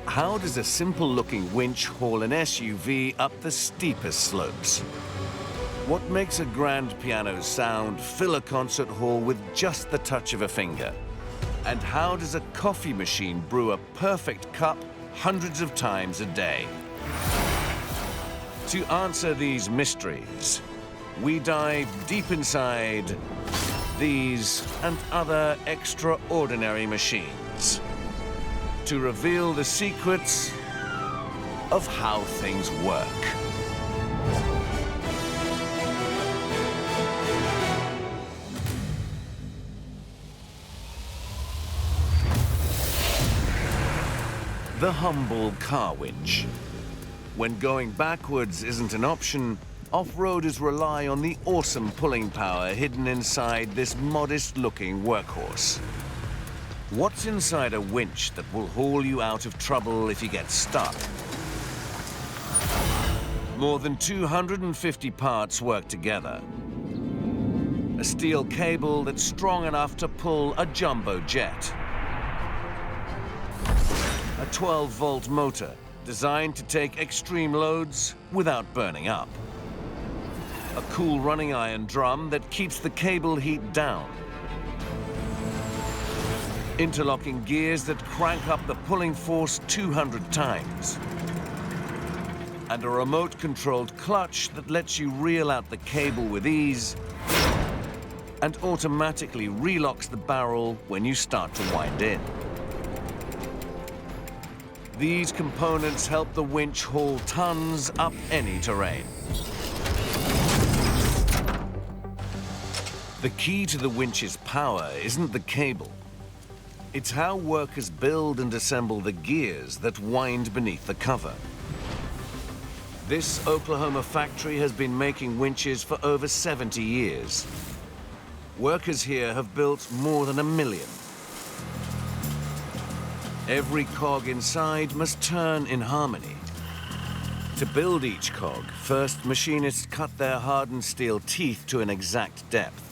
How does a simple-looking winch haul an SUV up the steepest slopes? What makes a grand piano sound fill a concert hall with just the touch of a finger? And how does a coffee machine brew a perfect cup hundreds of times a day? To answer these mysteries, we dive deep inside these and other extraordinary machines to reveal the secrets of how things work. The humble car winch. When going backwards isn't an option, off-roaders rely on the awesome pulling power hidden inside this modest-looking workhorse. What's inside a winch that will haul you out of trouble if you get stuck? More than 250 parts work together. A steel cable that's strong enough to pull a jumbo jet. A 12-volt motor designed to take extreme loads without burning up. A cool running iron drum that keeps the cable heat down. Interlocking gears that crank up the pulling force 200 times. And a remote-controlled clutch that lets you reel out the cable with ease and automatically relocks the barrel when you start to wind in. These components help the winch haul tons up any terrain. The key to the winch's power isn't the cable. It's how workers build and assemble the gears that wind beneath the cover. This Oklahoma factory has been making winches for over 70 years. Workers here have built more than 1 million. Every cog inside must turn in harmony. To build each cog, first machinists cut their hardened steel teeth to an exact depth.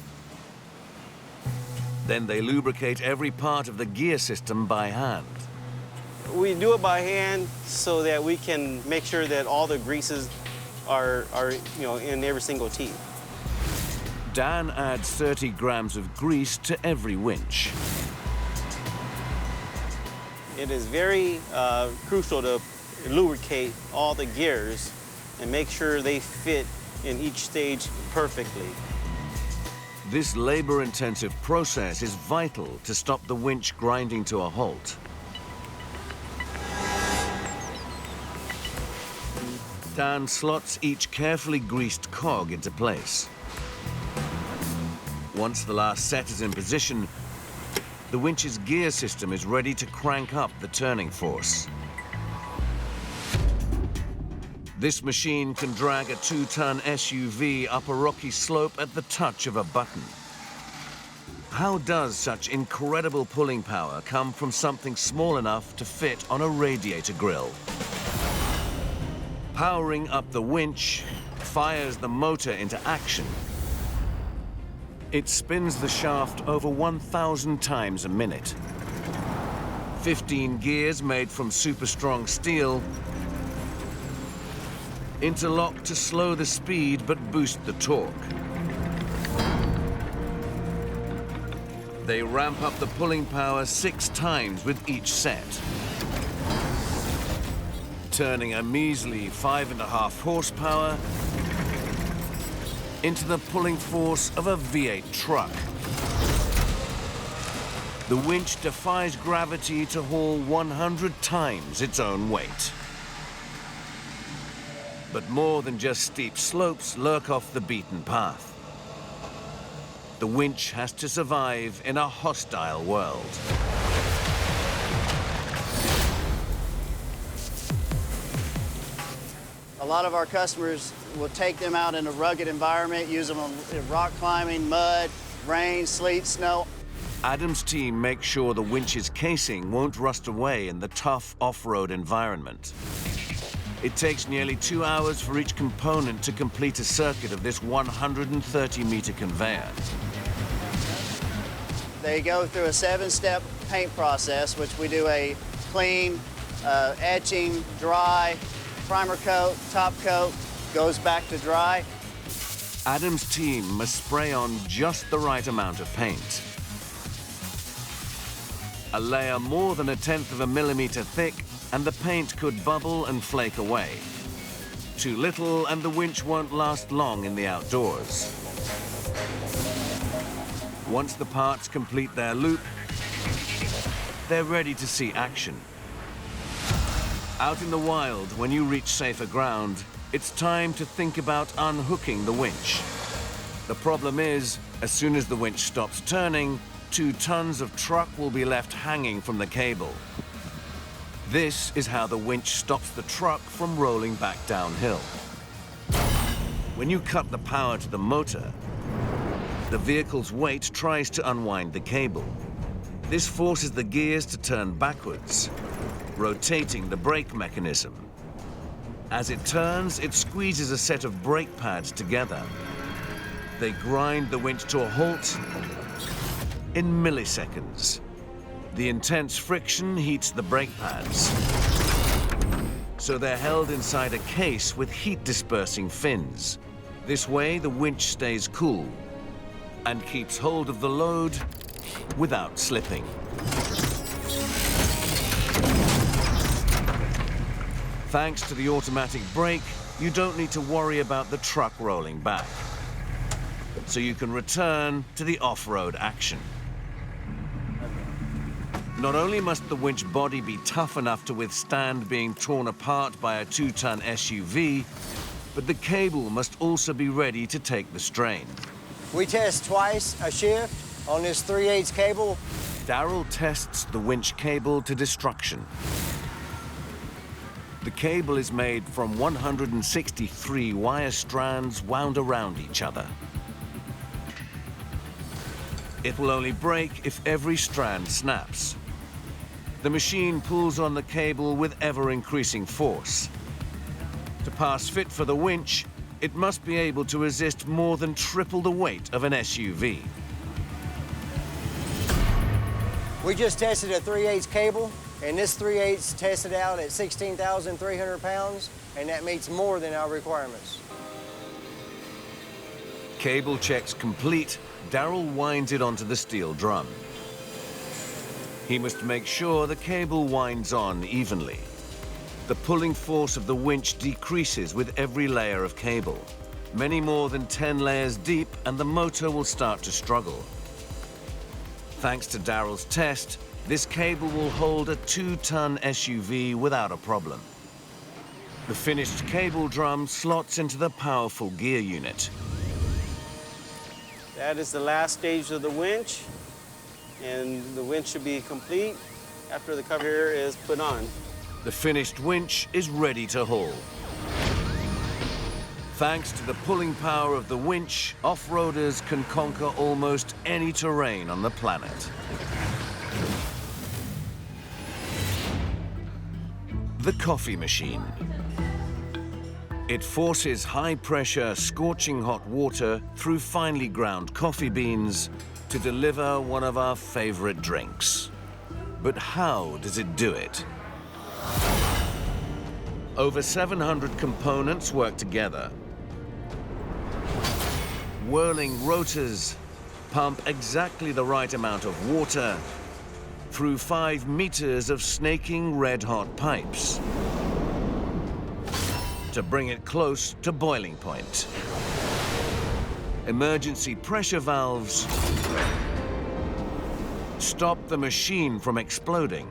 Then they lubricate every part of the gear system by hand. We do it by hand so that we can make sure that all the greases are in every single teeth. Dan adds 30 grams of grease to every winch. It is very crucial to lubricate all the gears and make sure they fit in each stage perfectly. This labor-intensive process is vital to stop the winch grinding to a halt. Dan slots each carefully greased cog into place. Once the last set is in position, the winch's gear system is ready to crank up the turning force. This machine can drag a 2-ton SUV up a rocky slope at the touch of a button. How does such incredible pulling power come from something small enough to fit on a radiator grill? Powering up the winch fires the motor into action. It spins the shaft over 1,000 times a minute. 15 gears made from super strong steel interlock to slow the speed but boost the torque. They ramp up the pulling power 6 times with each set, turning a measly 5.5 horsepower into the pulling force of a V8 truck. The winch defies gravity to haul 100 times its own weight. But more than just steep slopes lurk off the beaten path. The winch has to survive in a hostile world. A lot of our customers will take them out in a rugged environment, use them on rock climbing, mud, rain, sleet, snow. Adam's team makes sure the winch's casing won't rust away in the tough off-road environment. It takes nearly 2 hours for each component to complete a circuit of this 130-meter conveyor. They go through a 7-step paint process, which we do a clean, etching, dry, primer coat, top coat, goes back to dry. Adam's team must spray on just the right amount of paint. A layer more than 1/10 of a millimeter thick, and the paint could bubble and flake away. Too little, and the winch won't last long in the outdoors. Once the parts complete their loop, they're ready to see action. Out in the wild, when you reach safer ground, it's time to think about unhooking the winch. The problem is, as soon as the winch stops turning, 2 tons of truck will be left hanging from the cable. This is how the winch stops the truck from rolling back downhill. When you cut the power to the motor, the vehicle's weight tries to unwind the cable. This forces the gears to turn backwards, rotating the brake mechanism. As it turns, it squeezes a set of brake pads together. They grind the winch to a halt in milliseconds. The intense friction heats the brake pads, so they're held inside a case with heat-dispersing fins. This way, the winch stays cool and keeps hold of the load without slipping. Thanks to the automatic brake, you don't need to worry about the truck rolling back, so you can return to the off-road action. Not only must the winch body be tough enough to withstand being torn apart by a 2-ton SUV, but the cable must also be ready to take the strain. We test twice a shift on this 3/8 cable. Darryl tests the winch cable to destruction. The cable is made from 163 wire strands wound around each other. It will only break if every strand snaps. The machine pulls on the cable with ever-increasing force. To pass fit for the winch, it must be able to resist more than triple the weight of an SUV. We just tested a 3/8 cable, and this 3/8 tested out at 16,300 pounds, and that meets more than our requirements. Cable checks complete, Darryl winds it onto the steel drum. He must make sure the cable winds on evenly. The pulling force of the winch decreases with every layer of cable. Many more than 10 layers deep, and the motor will start to struggle. Thanks to Darryl's test, this cable will hold a 2-ton SUV without a problem. The finished cable drum slots into the powerful gear unit. That is the last stage of the winch, and the winch should be complete after the cover here is put on. The finished winch is ready to haul. Thanks to the pulling power of the winch, off-roaders can conquer almost any terrain on the planet. The coffee machine. It forces high-pressure, scorching hot water through finely ground coffee beans to deliver one of our favorite drinks. But how does it do it? Over 700 components work together. Whirling rotors pump exactly the right amount of water through 5 meters of snaking red-hot pipes to bring it close to boiling point. Emergency pressure valves stop the machine from exploding.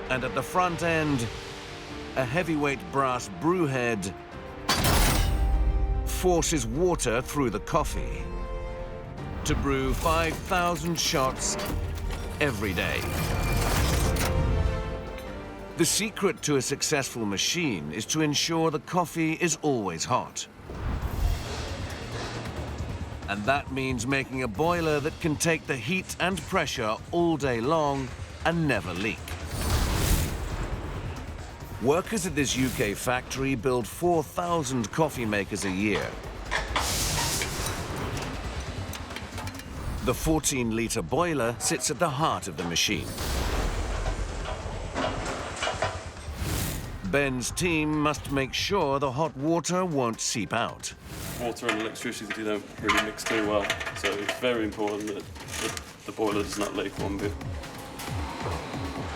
And at the front end, a heavyweight brass brew head forces water through the coffee to brew 5,000 shots every day. The secret to a successful machine is to ensure the coffee is always hot. And that means making a boiler that can take the heat and pressure all day long and never leak. Workers at this UK factory build 4,000 coffee makers a year. The 14-litre boiler sits at the heart of the machine. Ben's team must make sure the hot water won't seep out. Water and electricity don't really mix too well, so it's very important that the boiler does not leak one bit.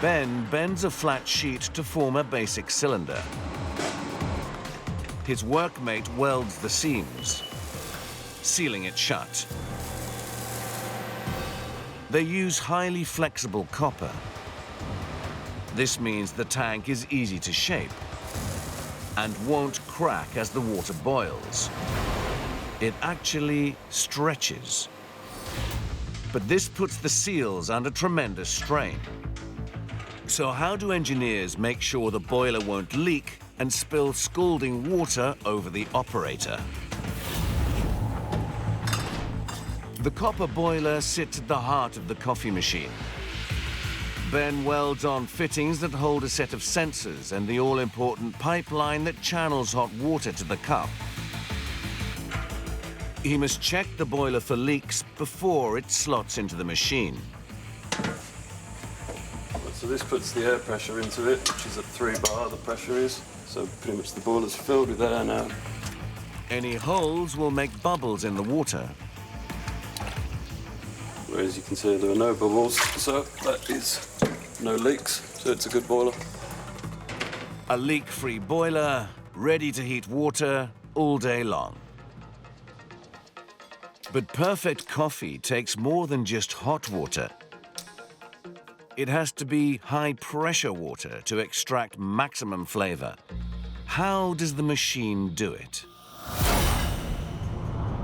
Ben bends a flat sheet to form a basic cylinder. His workmate welds the seams, sealing it shut. They use highly flexible copper. This means the tank is easy to shape and won't crack as the water boils. It actually stretches. But this puts the seals under tremendous strain. So how do engineers make sure the boiler won't leak and spill scalding water over the operator? The copper boiler sits at the heart of the coffee machine. Ben welds on fittings that hold a set of sensors and the all-important pipeline that channels hot water to the cup. He must check the boiler for leaks before it slots into the machine. So this puts the air pressure into it, which is at 3 bar, the pressure is. So pretty much the boiler's filled with air now. Any holes will make bubbles in the water. Whereas you can see there are no bubbles, so that is no leaks, so it's a good boiler. A leak-free boiler, ready to heat water all day long. But perfect coffee takes more than just hot water. It has to be high-pressure water to extract maximum flavor. How does the machine do it?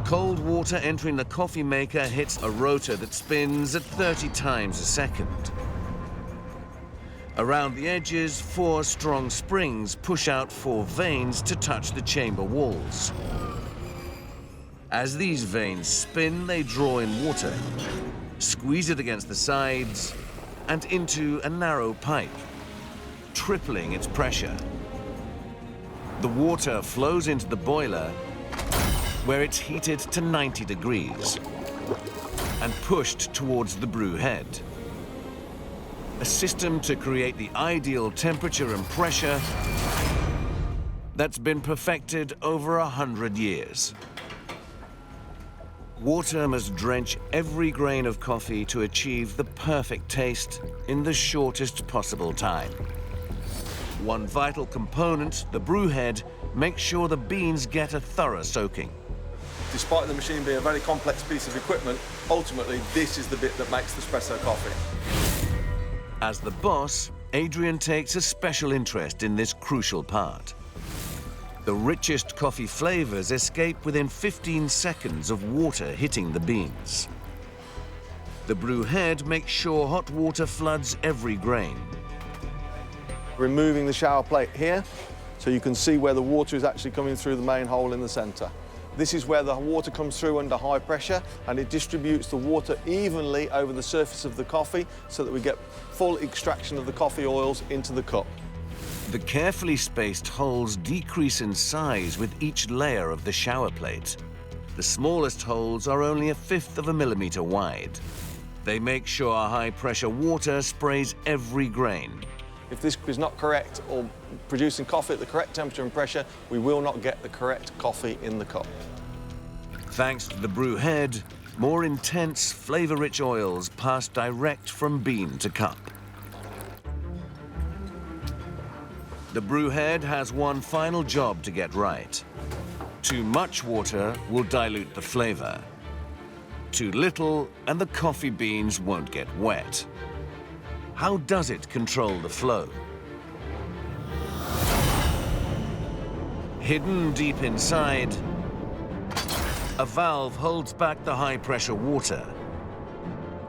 Cold water entering the coffee maker hits a rotor that spins at 30 times a second. Around the edges, 4 strong springs push out 4 vanes to touch the chamber walls. As these vanes spin, they draw in water, squeeze it against the sides, and into a narrow pipe, tripling its pressure. The water flows into the boiler, where it's heated to 90 degrees and pushed towards the brew head. A system to create the ideal temperature and pressure that's been perfected over 100 years. Water must drench every grain of coffee to achieve the perfect taste in the shortest possible time. One vital component, the brew head, makes sure the beans get a thorough soaking. Despite the machine being a very complex piece of equipment, ultimately this is the bit that makes the espresso coffee. As the boss, Adrian takes a special interest in this crucial part. The richest coffee flavors escape within 15 seconds of water hitting the beans. The brew head makes sure hot water floods every grain. Removing the shower plate here, so you can see where the water is actually coming through the main hole in the center. This is where the water comes through under high pressure, and it distributes the water evenly over the surface of the coffee so that we get full extraction of the coffee oils into the cup. The carefully spaced holes decrease in size with each layer of the shower plate. The smallest holes are only 1/5 of a millimeter wide. They make sure high-pressure water sprays every grain. If this is not correct or producing coffee at the correct temperature and pressure, we will not get the correct coffee in the cup. Thanks to the brew head, more intense, flavor-rich oils pass direct from bean to cup. The brew head has one final job to get right. Too much water will dilute the flavor. Too little, and the coffee beans won't get wet. How does it control the flow? Hidden deep inside, a valve holds back the high-pressure water.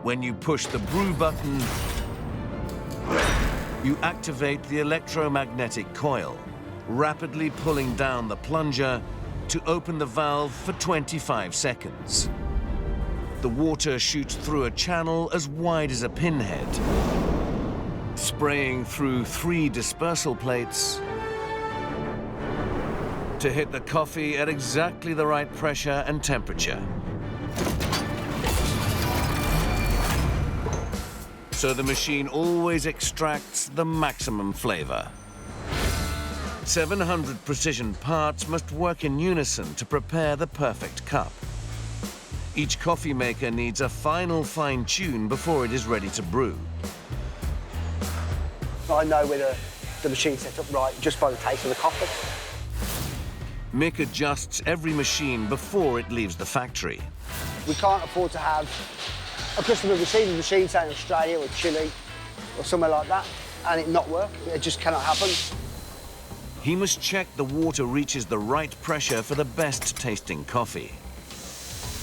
When you push the brew button, you activate the electromagnetic coil, rapidly pulling down the plunger to open the valve for 25 seconds. The water shoots through a channel as wide as a pinhead, spraying through 3 dispersal plates to hit the coffee at exactly the right pressure and temperature. So the machine always extracts the maximum flavor. 700 precision parts must work in unison to prepare the perfect cup. Each coffee maker needs a final fine tune before it is ready to brew. I know whether the machine's set up right just by the taste of the coffee. Mick adjusts every machine before it leaves the factory. We can't afford to have a customer receive a machine, say in Australia or Chile or somewhere like that, and it not work. It just cannot happen. He must check the water reaches the right pressure for the best tasting coffee.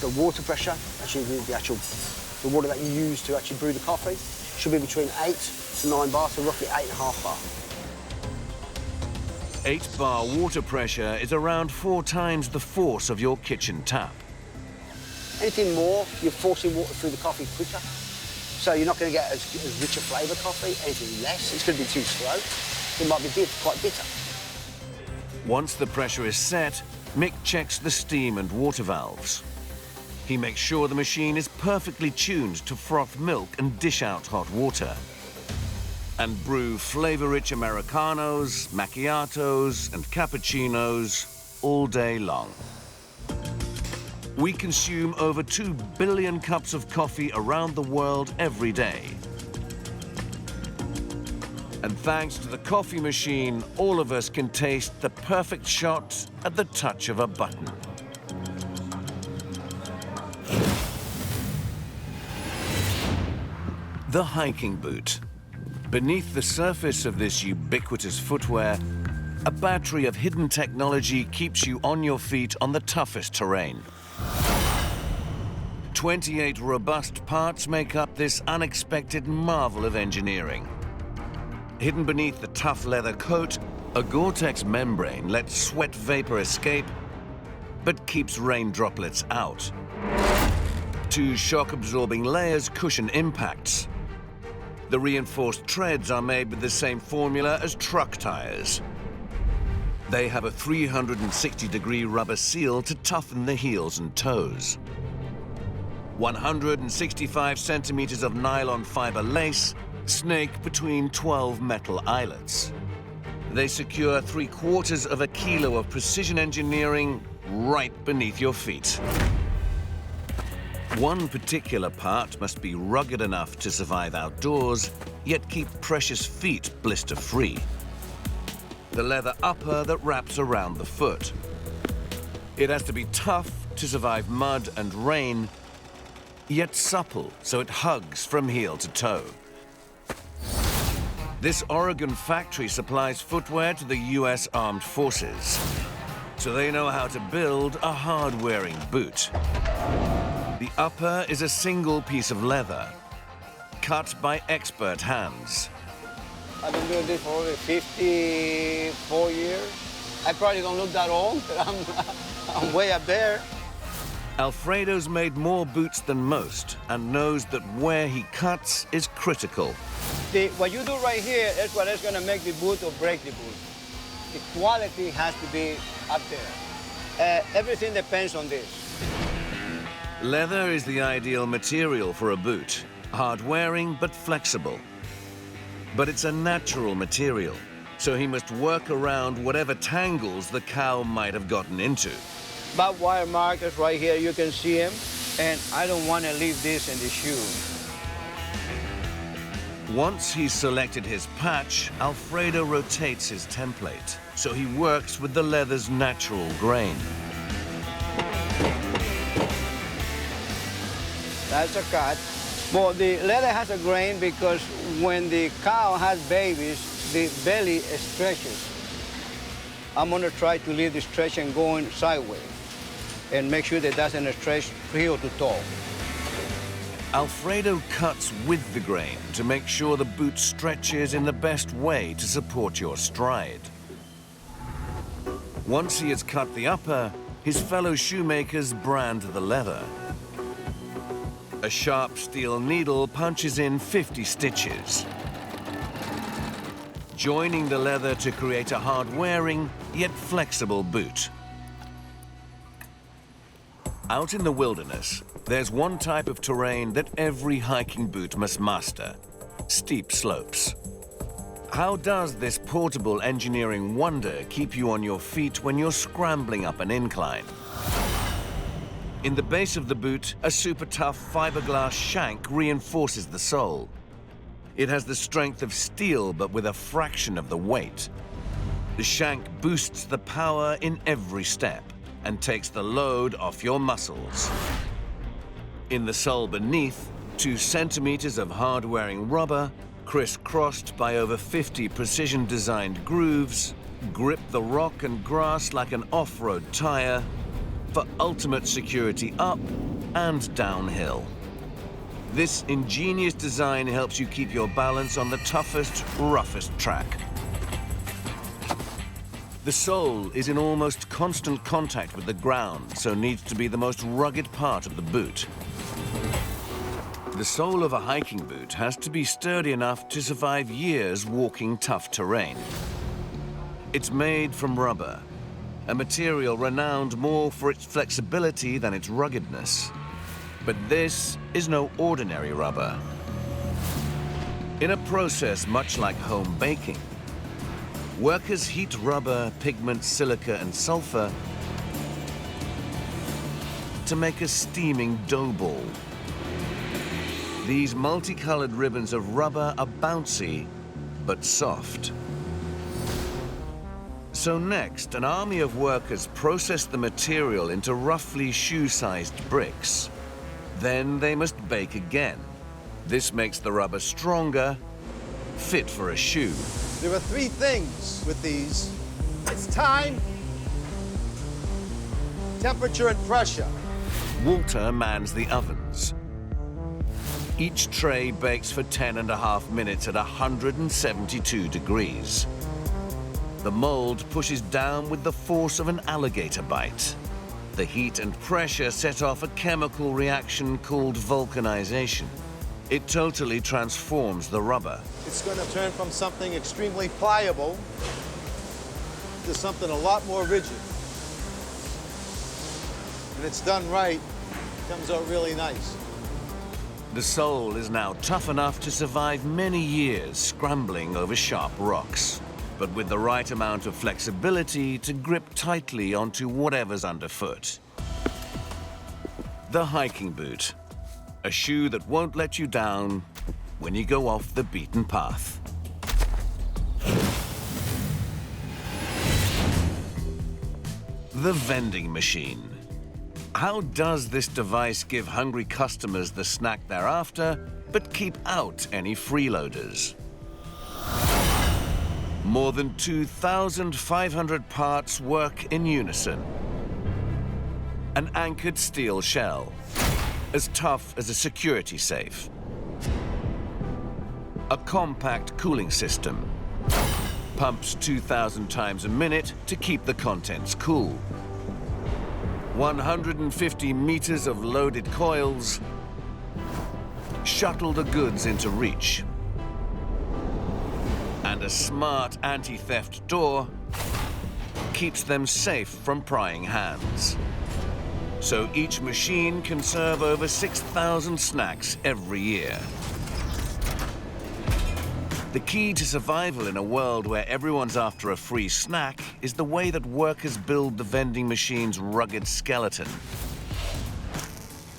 The water pressure, actually the water that you use to actually brew the coffee, should be between 8 to 9 bar, so roughly 8.5 bar. 8-bar water pressure is around 4 times the force of your kitchen tap. Anything more, you're forcing water through the coffee quicker, so you're not going to get as rich a flavour coffee. Anything less, it's going to be too slow. It might be quite bitter. Once the pressure is set, Mick checks the steam and water valves. He makes sure the machine is perfectly tuned to froth milk and dish out hot water. And brew flavor-rich Americanos, macchiatos, and cappuccinos all day long. We consume over 2 billion cups of coffee around the world every day. And thanks to the coffee machine, all of us can taste the perfect shot at the touch of a button. The hiking boot. Beneath the surface of this ubiquitous footwear, a battery of hidden technology keeps you on your feet on the toughest terrain. 28 robust parts make up this unexpected marvel of engineering. Hidden beneath the tough leather coat, a Gore-Tex membrane lets sweat vapor escape, but keeps rain droplets out. 2 shock-absorbing layers cushion impacts. The reinforced treads are made with the same formula as truck tires. They have a 360-degree rubber seal to toughen the heels and toes. 165 centimeters of nylon fiber lace snake between 12 metal eyelets. They secure 3/4 of a kilo of precision engineering right beneath your feet. One particular part must be rugged enough to survive outdoors, yet keep precious feet blister-free. The leather upper that wraps around the foot. It has to be tough to survive mud and rain, yet supple so it hugs from heel to toe. This Oregon factory supplies footwear to the US Armed Forces, so they know how to build a hard-wearing boot. The upper is a single piece of leather, cut by expert hands. I've been doing this for over 54 years. I probably don't look that old, but I'm way up there. Alfredo's made more boots than most and knows that where he cuts is critical. What you do right here is what is going to make the boot or break the boot. The quality has to be up there. Everything depends on this. Leather is the ideal material for a boot, hard-wearing but flexible. But it's a natural material, so he must work around whatever tangles the cow might have gotten into. Barbed wire markers right here, you can see them, and I don't want to leave this in the shoe. Once he's selected his patch, Alfredo rotates his template, so he works with the leather's natural grain. That's a cut. But the leather has a grain because when the cow has babies, the belly stretches. I'm going to try to leave the stretching going sideways and make sure that it doesn't stretch heel to toe. Alfredo cuts with the grain to make sure the boot stretches in the best way to support your stride. Once he has cut the upper, his fellow shoemakers brand the leather. A sharp steel needle punches in 50 stitches, joining the leather to create a hard-wearing, yet flexible boot. Out in the wilderness, there's one type of terrain that every hiking boot must master: steep slopes. How does this portable engineering wonder keep you on your feet when you're scrambling up an incline? In the base of the boot, a super tough fiberglass shank reinforces the sole. It has the strength of steel, but with a fraction of the weight. The shank boosts the power in every step and takes the load off your muscles. In the sole beneath, 2 centimeters of hard-wearing rubber, crisscrossed by over 50 precision-designed grooves, grip the rock and grass like an off-road tire for ultimate security up and downhill. This ingenious design helps you keep your balance on the toughest, roughest track. The sole is in almost constant contact with the ground, so needs to be the most rugged part of the boot. The sole of a hiking boot has to be sturdy enough to survive years walking tough terrain. It's made from rubber, a material renowned more for its flexibility than its ruggedness. But this is no ordinary rubber. In a process much like home baking, workers heat rubber, pigment, silica, and sulfur to make a steaming dough ball. These multicolored ribbons of rubber are bouncy, but soft. So next, an army of workers process the material into roughly shoe-sized bricks. Then they must bake again. This makes the rubber stronger, fit for a shoe. There are 3 things with these. It's time, temperature, and pressure. Walter mans the ovens. Each tray bakes for 10.5 minutes at 172 degrees. The mold pushes down with the force of an alligator bite. The heat and pressure set off a chemical reaction called vulcanization. It totally transforms the rubber. It's going to turn from something extremely pliable to something a lot more rigid. When it's done right, it comes out really nice. The sole is now tough enough to survive many years scrambling over sharp rocks, but with the right amount of flexibility to grip tightly onto whatever's underfoot. The hiking boot, a shoe that won't let you down when you go off the beaten path. The vending machine. How does this device give hungry customers the snack they're after, but keep out any freeloaders? More than 2,500 parts work in unison. An anchored steel shell, as tough as a security safe. A compact cooling system. Pumps 2,000 times a minute to keep the contents cool. 150 meters of loaded coils shuttle the goods into reach. And a smart anti-theft door keeps them safe from prying hands. So each machine can serve over 6,000 snacks every year. The key to survival in a world where everyone's after a free snack is the way that workers build the vending machine's rugged skeleton.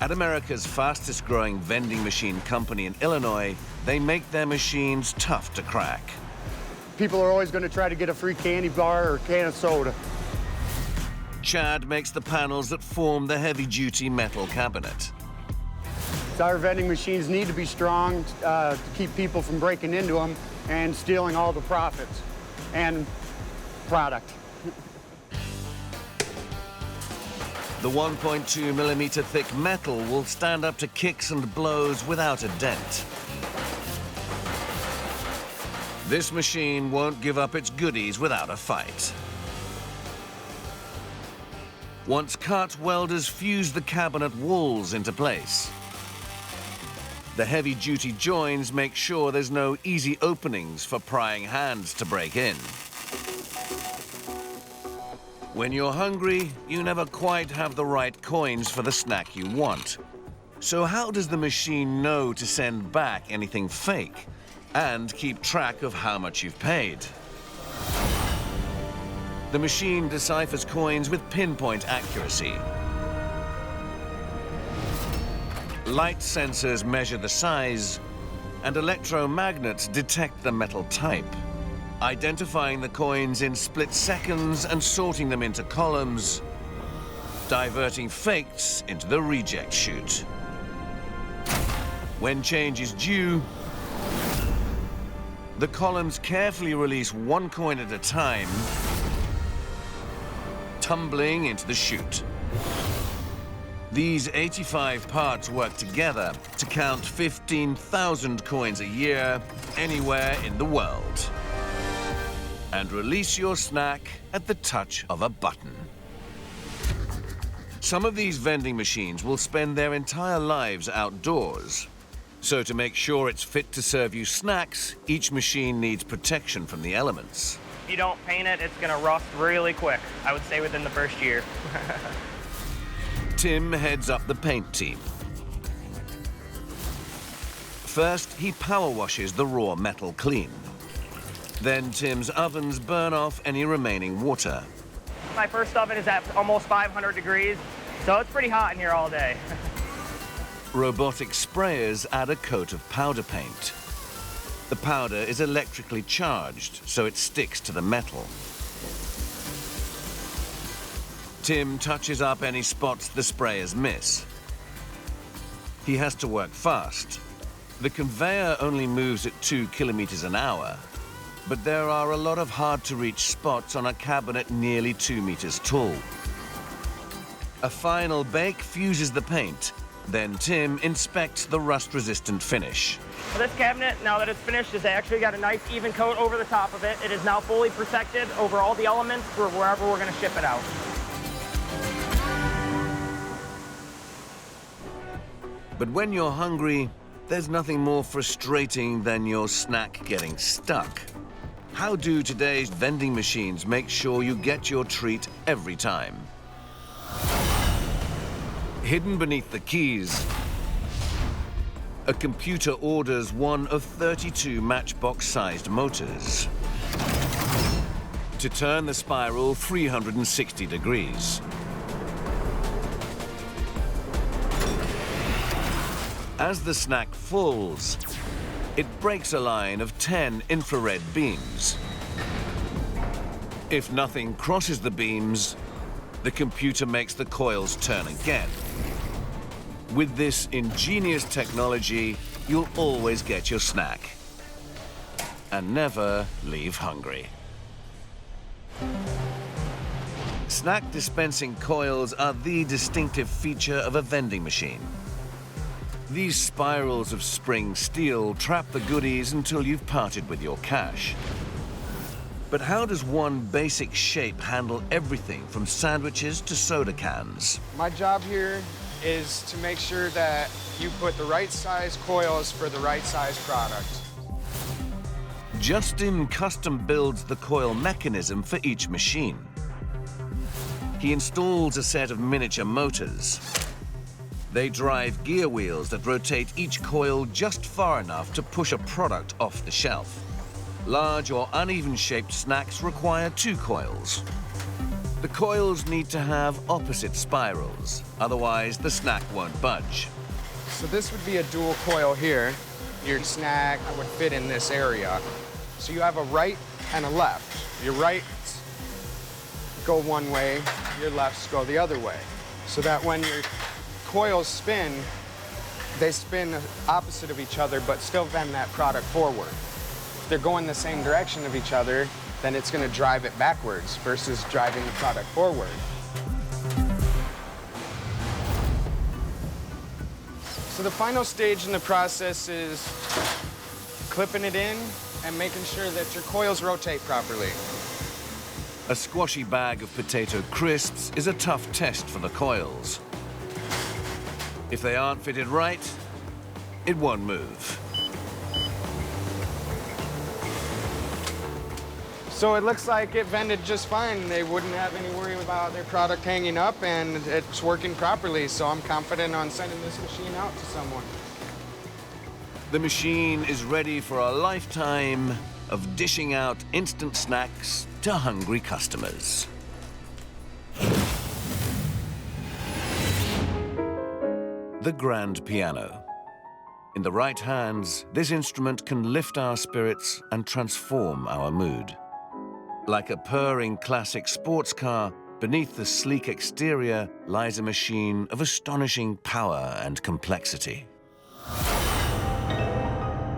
At America's fastest growing vending machine company in Illinois, they make their machines tough to crack. People are always going to try to get a free candy bar or can of soda. Chad makes the panels that form the heavy-duty metal cabinet. Our vending machines need to be strong to keep people from breaking into them and stealing all the profits and product. The 1.2 millimeter thick metal will stand up to kicks and blows without a dent. This machine won't give up its goodies without a fight. Once cut, welders fuse the cabinet walls into place. The heavy-duty joins make sure there's no easy openings for prying hands to break in. When you're hungry, you never quite have the right coins for the snack you want. So how does the machine know to send back anything fake? and keep track of how much you've paid. The machine deciphers coins with pinpoint accuracy. Light sensors measure the size, and electromagnets detect the metal type, identifying the coins in split seconds and sorting them into columns, diverting fakes into the reject chute. When change is due, the columns carefully release one coin at a time, tumbling into the chute. These 85 parts work together to count 15,000 coins a year anywhere in the world. And release your snack at the touch of a button. Some of these vending machines will spend their entire lives outdoors. So to make sure it's fit to serve you snacks, each machine needs protection from the elements. If you don't paint it, it's gonna rust really quick. I would say within the first year. Tim heads up the paint team. First, he power washes the raw metal clean. Then Tim's ovens burn off any remaining water. My first oven is at almost 500 degrees, so it's pretty hot in here all day. Robotic sprayers add a coat of powder paint. The powder is electrically charged, so it sticks to the metal. Tim touches up any spots the sprayers miss. He has to work fast. The conveyor only moves at 2 kilometers an hour, but there are a lot of hard-to-reach spots on a cabinet nearly 2 meters tall. A final bake fuses the paint. Then Tim inspects the rust-resistant finish. Well, this cabinet, now that it's finished, has actually got a nice even coat over the top of it. It is now fully protected over all the elements for wherever we're going to ship it out. But when you're hungry, there's nothing more frustrating than your snack getting stuck. How do today's vending machines make sure you get your treat every time? Hidden beneath the keys, a computer orders one of 32 matchbox-sized motors to turn the spiral 360 degrees. As the snack falls, it breaks a line of 10 infrared beams. If nothing crosses the beams, the computer makes the coils turn again. With this ingenious technology, you'll always get your snack and never leave hungry. Snack dispensing coils are the distinctive feature of a vending machine. These spirals of spring steel trap the goodies until you've parted with your cash. But how does one basic shape handle everything from sandwiches to soda cans? My job here is to make sure that you put the right size coils for the right size product. Justin custom builds the coil mechanism for each machine. He installs a set of miniature motors. They drive gear wheels that rotate each coil just far enough to push a product off the shelf. Large or uneven shaped snacks require 2 coils. The coils need to have opposite spirals, otherwise the snack won't budge. So this would be a dual coil here. Your snack would fit in this area. So you have a right and a left. Your rights go one way, your lefts go the other way. So that when your coils spin, they spin opposite of each other, but still bend that product forward. If they're going the same direction of each other, then it's going to drive it backwards versus driving the product forward. So the final stage in the process is clipping it in and making sure that your coils rotate properly. A squashy bag of potato crisps is a tough test for the coils. If they aren't fitted right, it won't move. So it looks like it vended just fine. They wouldn't have any worry about their product hanging up, and it's working properly, so I'm confident on sending this machine out to someone. The machine is ready for a lifetime of dishing out instant snacks to hungry customers. The grand piano. In the right hands, this instrument can lift our spirits and transform our mood. Like a purring classic sports car, beneath the sleek exterior lies a machine of astonishing power and complexity.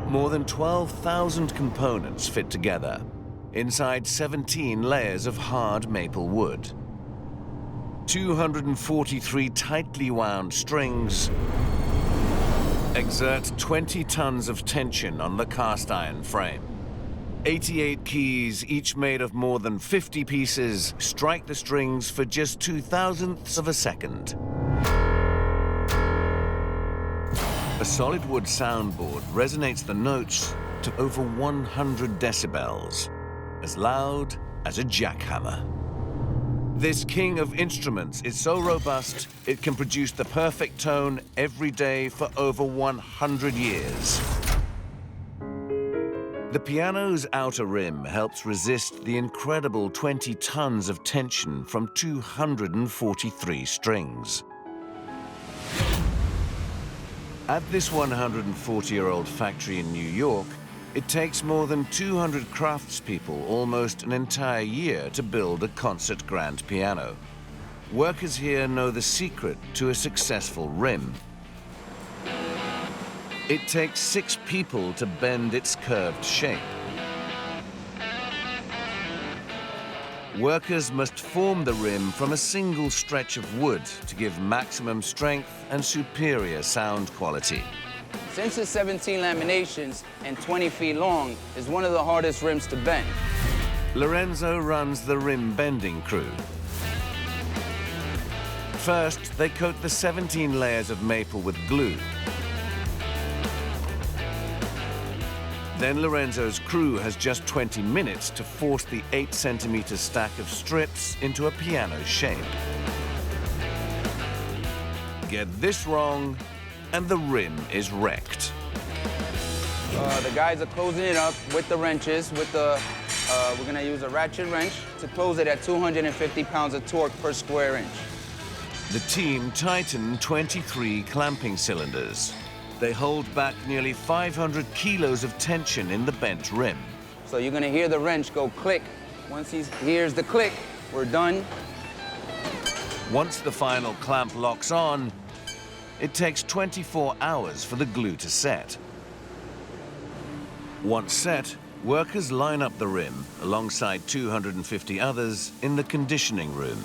More than 12,000 components fit together inside 17 layers of hard maple wood. 243 tightly wound strings exert 20 tons of tension on the cast iron frame. 88 keys, each made of more than 50 pieces, strike the strings for just 0.02 of a second. A solid wood soundboard resonates the notes to over 100 decibels, as loud as a jackhammer. This king of instruments is so robust, it can produce the perfect tone every day for over 100 years. The piano's outer rim helps resist the incredible 20 tons of tension from 243 strings. At this 140-year-old factory in New York, it takes more than 200 craftspeople almost an entire year to build a concert grand piano. Workers here know the secret to a successful rim. It takes 6 people to bend its curved shape. Workers must form the rim from a single stretch of wood to give maximum strength and superior sound quality. Since it's 17 laminations and 20 feet long, it's one of the hardest rims to bend. Lorenzo runs the rim bending crew. First, they coat the 17 layers of maple with glue. Then Lorenzo's crew has just 20 minutes to force the 8-centimeter stack of strips into a piano shape. Get this wrong, and the rim is wrecked. The guys are closing it up with the wrenches. We're gonna use a ratchet wrench to close it at 250 pounds of torque per square inch. The team tighten 23 clamping cylinders. They hold back nearly 500 kilos of tension in the bent rim. So you're gonna hear the wrench go click. Once he hears the click, we're done. Once the final clamp locks on, it takes 24 hours for the glue to set. Once set, workers line up the rim alongside 250 others in the conditioning room.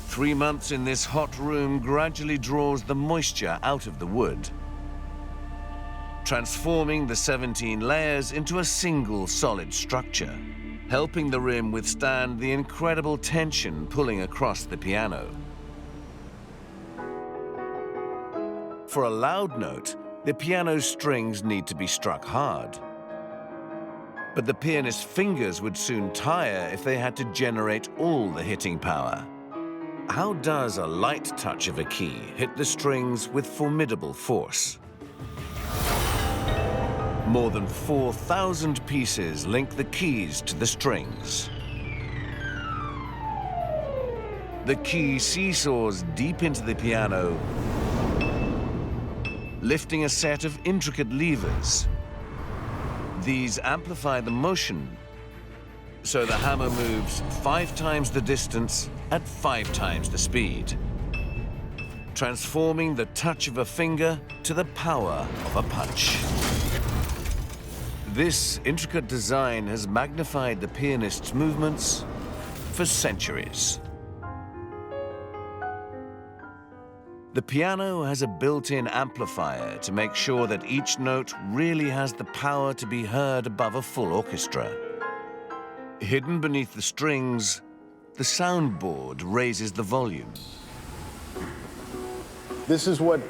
3 months in this hot room gradually draws the moisture out of the wood, transforming the 17 layers into a single solid structure, helping the rim withstand the incredible tension pulling across the piano. For a loud note, the piano's strings need to be struck hard. But the pianist's fingers would soon tire if they had to generate all the hitting power. How does a light touch of a key hit the strings with formidable force? More than 4,000 pieces link the keys to the strings. The key seesaws deep into the piano, lifting a set of intricate levers. These amplify the motion, so the hammer moves 5 times the distance at 5 times the speed, transforming the touch of a finger to the power of a punch. This intricate design has magnified the pianist's movements for centuries. The piano has a built-in amplifier to make sure that each note really has the power to be heard above a full orchestra. Hidden beneath the strings, the soundboard raises the volume. This is what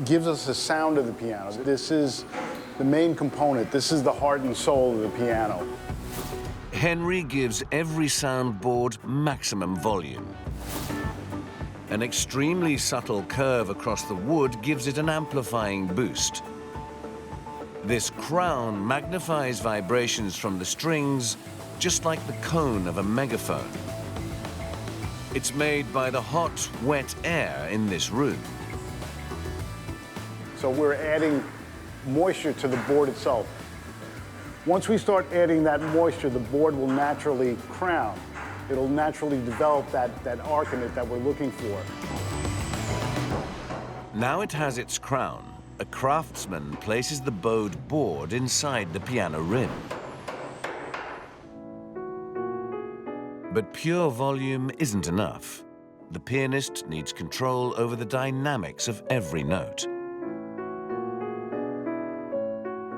gives us the sound of the piano. This is the main component. This is the heart and soul of the piano. Henry gives every soundboard maximum volume. An extremely subtle curve across the wood gives it an amplifying boost. This crown magnifies vibrations from the strings, just like the cone of a megaphone. It's made by the hot, wet air in this room. So we're adding moisture to the board itself. Once we start adding that moisture, the board will naturally crown. It'll naturally develop that arc in it that we're looking for. Now it has its crown, a craftsman places the bowed board inside the piano rim. But pure volume isn't enough. The pianist needs control over the dynamics of every note.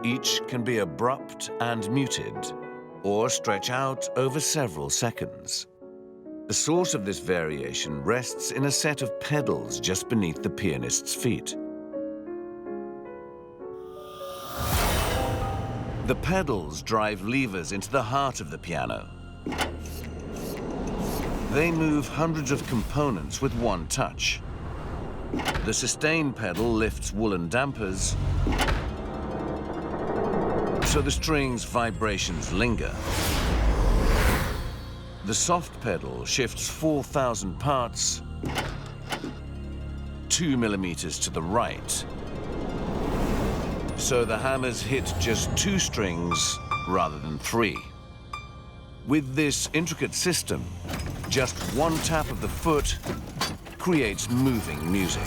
Each can be abrupt and muted, or stretch out over several seconds. The source of this variation rests in a set of pedals just beneath the pianist's feet. The pedals drive levers into the heart of the piano. They move hundreds of components with one touch. The sustain pedal lifts woolen dampers, so the strings' vibrations linger. The soft pedal shifts 4,000 parts 2 millimeters to the right, so the hammers hit just 2 strings rather than 3. With this intricate system, just one tap of the foot creates moving music.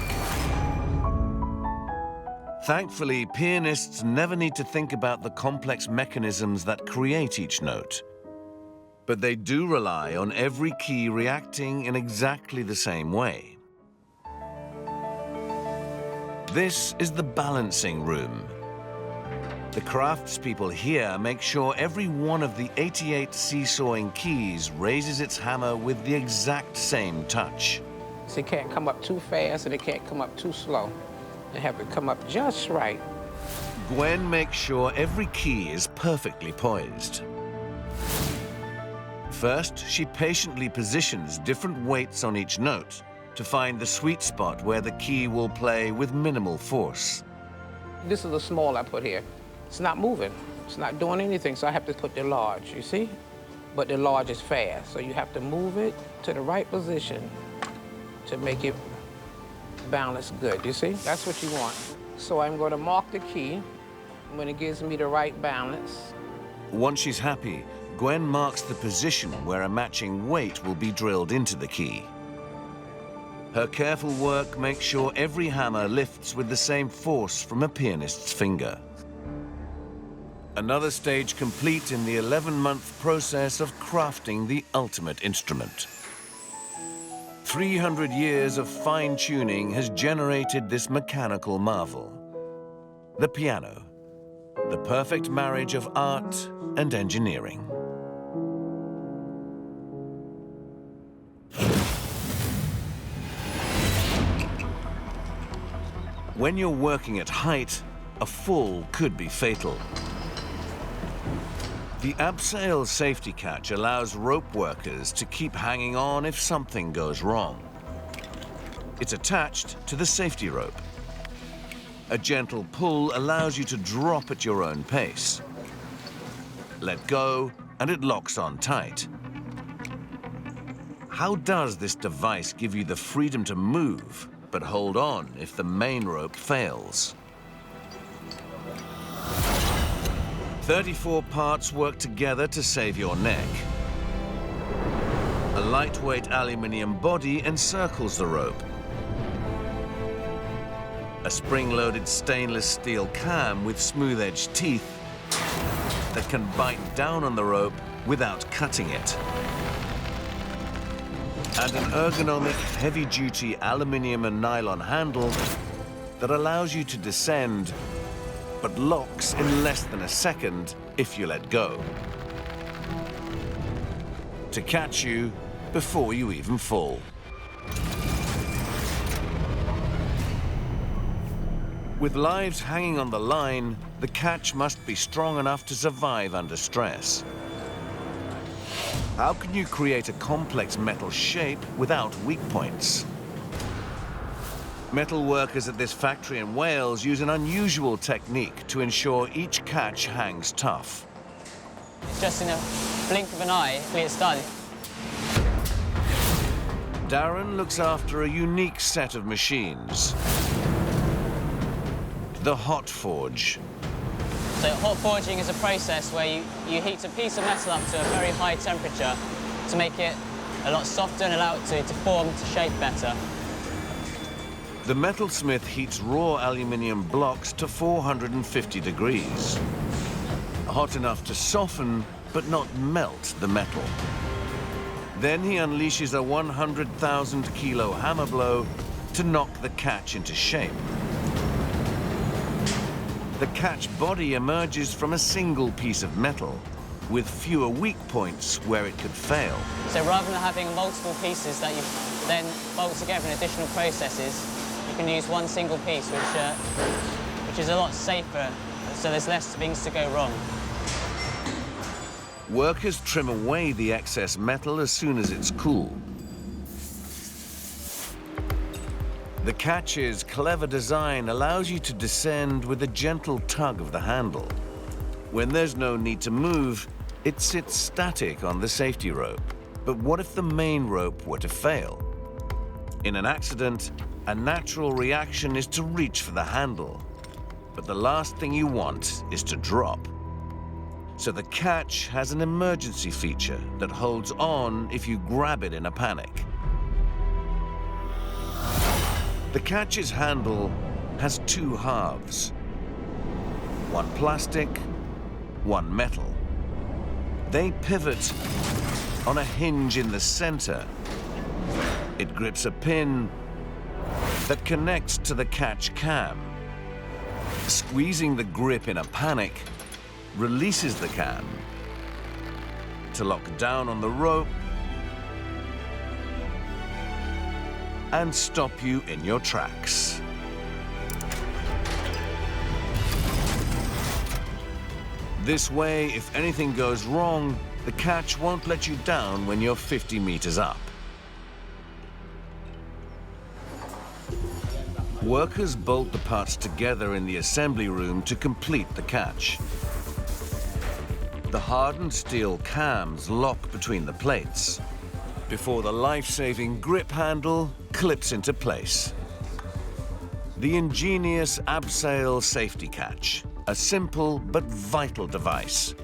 Thankfully, pianists never need to think about the complex mechanisms that create each note. But they do rely on every key reacting in exactly the same way. This is the balancing room. The craftspeople here make sure every one of the 88 seesawing keys raises its hammer with the exact same touch. So it can't come up too fast and it can't come up too slow. They have to come up just right. Gwen makes sure every key is perfectly poised. First, she patiently positions different weights on each note to find the sweet spot where the key will play with minimal force. This is the small I put here. It's not moving. It's not doing anything, so I have to put the large, you see? But the large is fast, so you have to move it to the right position to make it balance good, you see? That's what you want. So I'm going to mark the key when it gives me the right balance. Once she's happy, Gwen marks the position where a matching weight will be drilled into the key. Her careful work makes sure every hammer lifts with the same force from a pianist's finger. Another stage complete in the 11-month process of crafting the ultimate instrument. 300 years of fine-tuning has generated this mechanical marvel. The piano, the perfect marriage of art and engineering. When you're working at height, a fall could be fatal. The abseil safety catch allows rope workers to keep hanging on if something goes wrong. It's attached to the safety rope. A gentle pull allows you to drop at your own pace. Let go, and it locks on tight. How does this device give you the freedom to move, but hold on if the main rope fails? 34 parts work together to save your neck. A lightweight aluminium body encircles the rope. A spring-loaded stainless steel cam with smooth-edged teeth that can bite down on the rope without cutting it. And an ergonomic, heavy-duty aluminium and nylon handle that allows you to descend but locks in less than a second if you let go. To catch you before you even fall. With lives hanging on the line, the catch must be strong enough to survive under stress. How can you create a complex metal shape without weak points? Metal workers at this factory in Wales use an unusual technique to ensure each catch hangs tough. It's just in a blink of an eye, it's done. Darren looks after a unique set of machines. The hot forge. So hot forging is a process where you heat a piece of metal up to a very high temperature to make it a lot softer and allow it to form, to shape better. The metalsmith heats raw aluminium blocks to 450 degrees. Hot enough to soften, but not melt the metal. Then he unleashes a 100,000 kilo hammer blow to knock the catch into shape. The catch body emerges from a single piece of metal, with fewer weak points where it could fail. So rather than having multiple pieces that you then bolt together in additional processes, you can use one single piece, which is a lot safer, so there's less things to go wrong. Workers trim away the excess metal as soon as it's cool. The catch's clever design allows you to descend with a gentle tug of the handle. When there's no need to move, it sits static on the safety rope. But what if the main rope were to fail? In an accident, a natural reaction is to reach for the handle. But the last thing you want is to drop. So the catch has an emergency feature that holds on if you grab it in a panic. The catch's handle has two halves. One plastic, one metal. They pivot on a hinge in the center. It grips a pin that connects to the catch cam. Squeezing the grip in a panic releases the cam to lock down on the rope and stop you in your tracks. This way, if anything goes wrong, the catch won't let you down when you're 50 meters up. Workers bolt the parts together in the assembly room to complete the catch. The hardened steel cams lock between the plates before the life-saving grip handle clips into place. The ingenious abseil safety catch, a simple but vital device.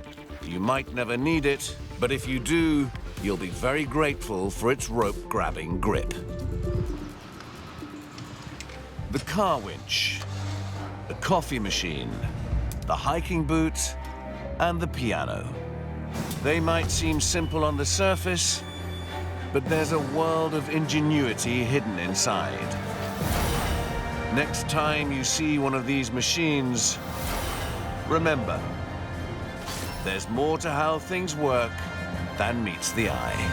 You might never need it, but if you do, you'll be very grateful for its rope-grabbing grip. The car winch, the coffee machine, the hiking boot, and the piano. They might seem simple on the surface, but there's a world of ingenuity hidden inside. Next time you see one of these machines, remember, there's more to how things work than meets the eye.